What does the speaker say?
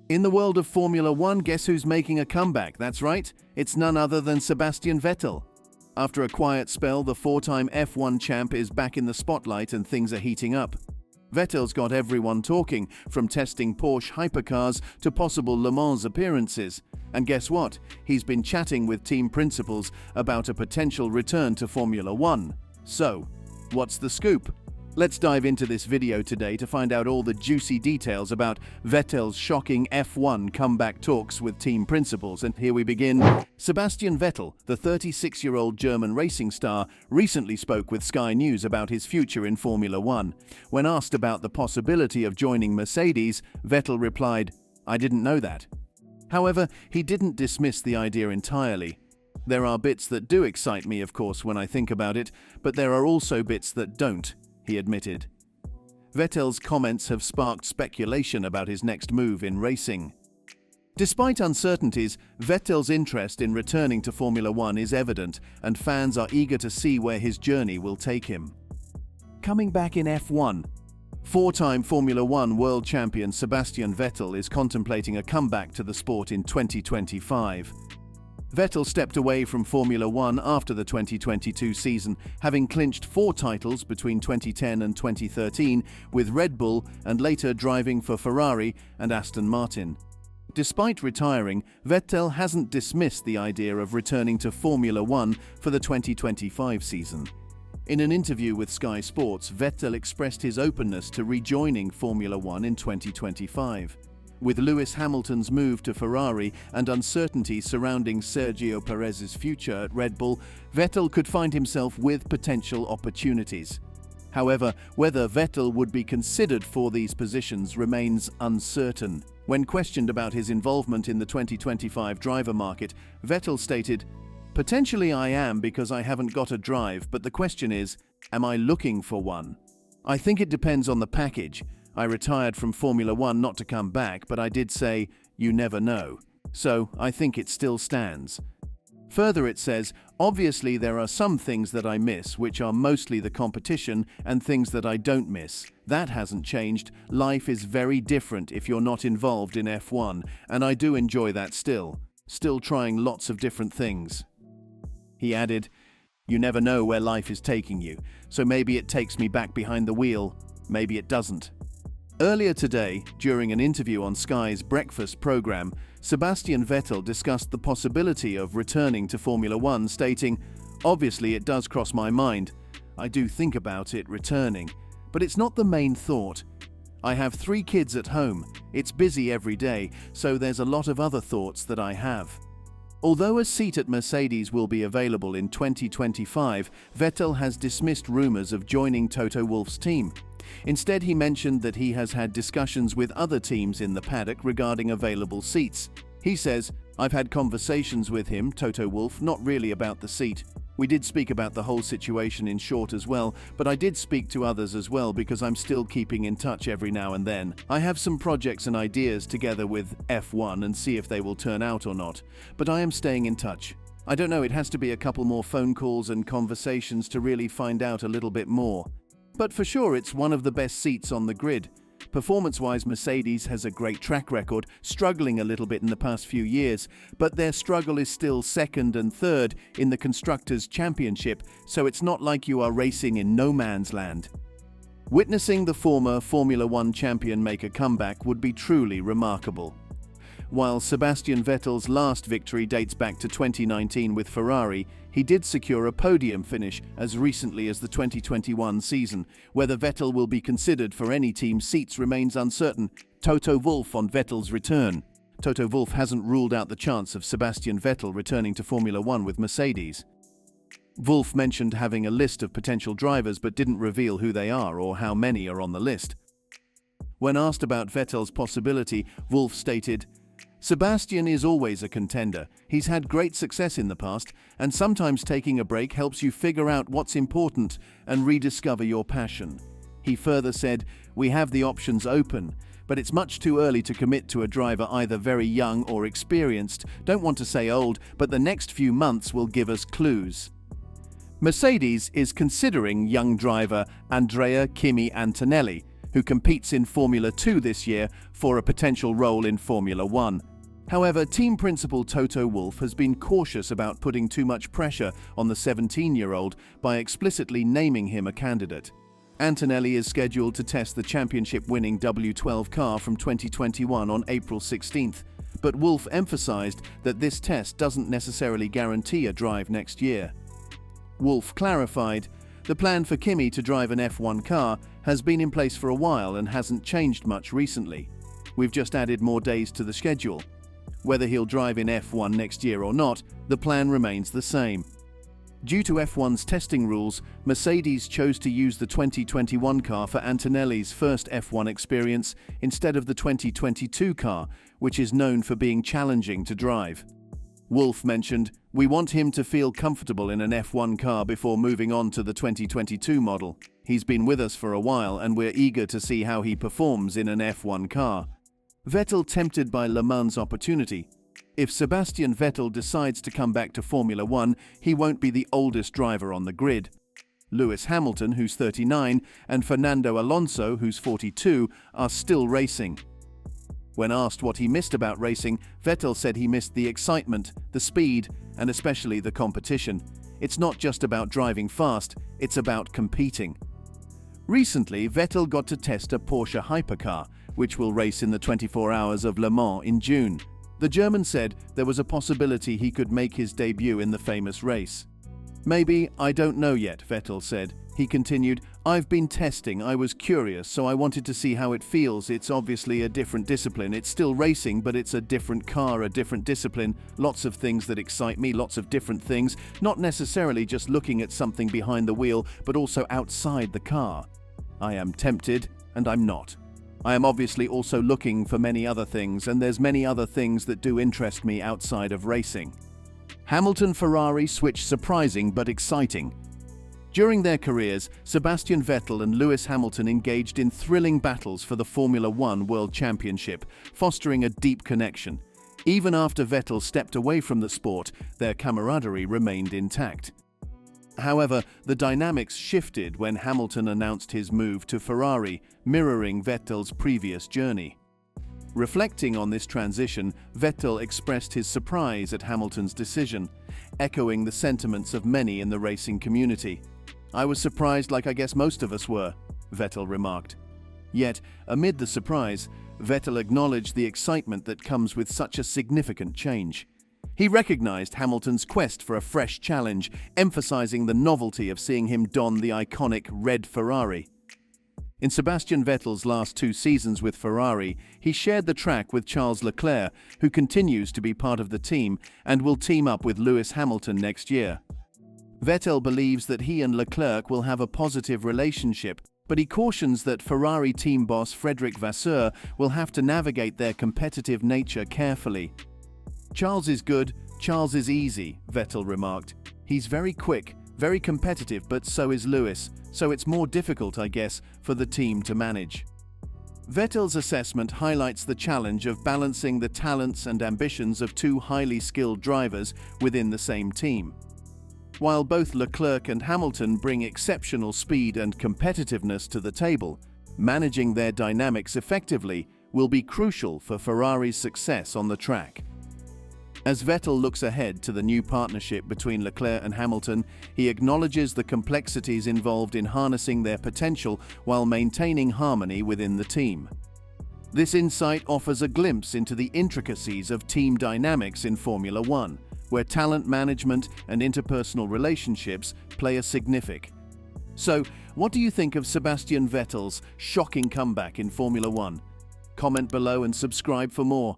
In the world of Formula One, guess who's making a comeback? That's right, it's none other than Sebastian Vettel. After a quiet spell, the four-time F1 champ is back in the spotlight and things are heating up. Vettel's got everyone talking, from testing Porsche hypercars to possible Le Mans appearances. And guess what? He's been chatting with team principals about a potential return to Formula One. So, what's the scoop? Let's dive into this video today to find out all the juicy details about Vettel's shocking F1 comeback talks with team principals. And here we begin. Sebastian Vettel, the 36-year-old German racing star, recently spoke with Sky News about his future in Formula One. When asked about the possibility of joining Mercedes, Vettel replied, "I didn't know that." However, he didn't dismiss the idea entirely. "There are bits that do excite me, of course, when I think about it, but there are also bits that don't," he admitted. Vettel's comments have sparked speculation about his next move in racing. Despite uncertainties, Vettel's interest in returning to Formula One is evident, and fans are eager to see where his journey will take him. Coming back in F1. Four-time Formula One world champion Sebastian Vettel is contemplating a comeback to the sport in 2025. Vettel stepped away from Formula One after the 2022 season, having clinched 4 titles between 2010 and 2013 with Red Bull and later driving for Ferrari and Aston Martin. Despite retiring, Vettel hasn't dismissed the idea of returning to Formula One for the 2025 season. In an interview with Sky Sports, Vettel expressed his openness to rejoining Formula One in 2025. With Lewis Hamilton's move to Ferrari and uncertainty surrounding Sergio Perez's future at Red Bull, Vettel could find himself with potential opportunities. However, whether Vettel would be considered for these positions remains uncertain. When questioned about his involvement in the 2025 driver market, Vettel stated, "Potentially I am because I haven't got a drive, but the question is, am I looking for one? I think it depends on the package. I retired from Formula One not to come back, but I did say, you never know. So I think it still stands." Further it says, "Obviously there are some things that I miss, which are mostly the competition, and things that I don't miss. That hasn't changed. Life is very different if you're not involved in F1, and I do enjoy that still. Still trying lots of different things." He added, "You never know where life is taking you, so maybe it takes me back behind the wheel, maybe it doesn't." Earlier today, during an interview on Sky's Breakfast program, Sebastian Vettel discussed the possibility of returning to Formula One, stating, "Obviously it does cross my mind. I do think about it returning, but it's not the main thought. I have 3 kids at home. It's busy every day, so there's a lot of other thoughts that I have." Although a seat at Mercedes will be available in 2025, Vettel has dismissed rumors of joining Toto Wolff's team. Instead, he mentioned that he has had discussions with other teams in the paddock regarding available seats. He says, "I've had conversations with him, Toto Wolff, not really about the seat. We did speak about the whole situation in short as well, but I did speak to others as well because I'm still keeping in touch every now and then. I have some projects and ideas together with F1 and see if they will turn out or not, but I am staying in touch. I don't know, it has to be a couple more phone calls and conversations to really find out a little bit more. But for sure it's one of the best seats on the grid. Performance-wise, Mercedes has a great track record, struggling a little bit in the past few years, but their struggle is still second and third in the Constructors' Championship, so it's not like you are racing in no man's land." Witnessing the former Formula One champion make a comeback would be truly remarkable. While Sebastian Vettel's last victory dates back to 2019 with Ferrari, he did secure a podium finish as recently as the 2021 season. Whether Vettel will be considered for any team seats remains uncertain. Toto Wolff on Vettel's return. Toto Wolff hasn't ruled out the chance of Sebastian Vettel returning to Formula One with Mercedes. Wolff mentioned having a list of potential drivers but didn't reveal who they are or how many are on the list. When asked about Vettel's possibility, Wolff stated, "Sebastian is always a contender. He's had great success in the past, and sometimes taking a break helps you figure out what's important and rediscover your passion." He further said, "We have the options open, but it's much too early to commit to a driver either very young or experienced. Don't want to say old, but the next few months will give us clues." Mercedes is considering young driver Andrea Kimi Antonelli, who competes in Formula 2 this year for a potential role in Formula 1. However, team principal Toto Wolff has been cautious about putting too much pressure on the 17-year-old by explicitly naming him a candidate. Antonelli is scheduled to test the championship-winning W12 car from 2021 on April 16th, but Wolff emphasized that this test doesn't necessarily guarantee a drive next year. Wolff clarified, "The plan for Kimi to drive an F1 car has been in place for a while and hasn't changed much recently. We've just added more days to the schedule. Whether he'll drive in F1 next year or not, the plan remains the same." Due to F1's testing rules, Mercedes chose to use the 2021 car for Antonelli's first F1 experience instead of the 2022 car, which is known for being challenging to drive. Wolff mentioned, "We want him to feel comfortable in an F1 car before moving on to the 2022 model. He's been with us for a while and we're eager to see how he performs in an F1 car." Vettel tempted by Le Mans' opportunity. If Sebastian Vettel decides to come back to Formula 1, he won't be the oldest driver on the grid. Lewis Hamilton, who's 39, and Fernando Alonso, who's 42, are still racing. When asked what he missed about racing, Vettel said he missed the excitement, the speed, and especially the competition. "It's not just about driving fast, it's about competing." Recently, Vettel got to test a Porsche hypercar, which will race in the 24 Hours of Le Mans in June. The German said there was a possibility he could make his debut in the famous race. "Maybe, I don't know yet," Vettel said. He continued, "I've been testing, I was curious, so I wanted to see how it feels. It's obviously a different discipline. It's still racing, but it's a different car, a different discipline. Lots of things that excite me, lots of different things. Not necessarily just looking at something behind the wheel, but also outside the car. I am tempted, and I'm not. I am obviously also looking for many other things, and there's many other things that do interest me outside of racing." Hamilton-Ferrari switch surprising but exciting. During their careers, Sebastian Vettel and Lewis Hamilton engaged in thrilling battles for the Formula 1 World Championship, fostering a deep connection. Even after Vettel stepped away from the sport, their camaraderie remained intact. However, the dynamics shifted when Hamilton announced his move to Ferrari, mirroring Vettel's previous journey. Reflecting on this transition, Vettel expressed his surprise at Hamilton's decision, echoing the sentiments of many in the racing community. "I was surprised like I guess most of us were," Vettel remarked. Yet, amid the surprise, Vettel acknowledged the excitement that comes with such a significant change. He recognized Hamilton's quest for a fresh challenge, emphasizing the novelty of seeing him don the iconic red Ferrari. In Sebastian Vettel's last 2 seasons with Ferrari, he shared the track with Charles Leclerc, who continues to be part of the team and will team up with Lewis Hamilton next year. Vettel believes that he and Leclerc will have a positive relationship, but he cautions that Ferrari team boss Frédéric Vasseur will have to navigate their competitive nature carefully. "Charles is good, Charles is easy," Vettel remarked. "He's very quick, very competitive, but so is Lewis, so it's more difficult, I guess, for the team to manage." Vettel's assessment highlights the challenge of balancing the talents and ambitions of 2 highly skilled drivers within the same team. While both Leclerc and Hamilton bring exceptional speed and competitiveness to the table, managing their dynamics effectively will be crucial for Ferrari's success on the track. As Vettel looks ahead to the new partnership between Leclerc and Hamilton, he acknowledges the complexities involved in harnessing their potential while maintaining harmony within the team. This insight offers a glimpse into the intricacies of team dynamics in Formula 1, where talent management and interpersonal relationships play a significant. So, what do you think of Sebastian Vettel's shocking comeback in Formula 1? Comment below and subscribe for more.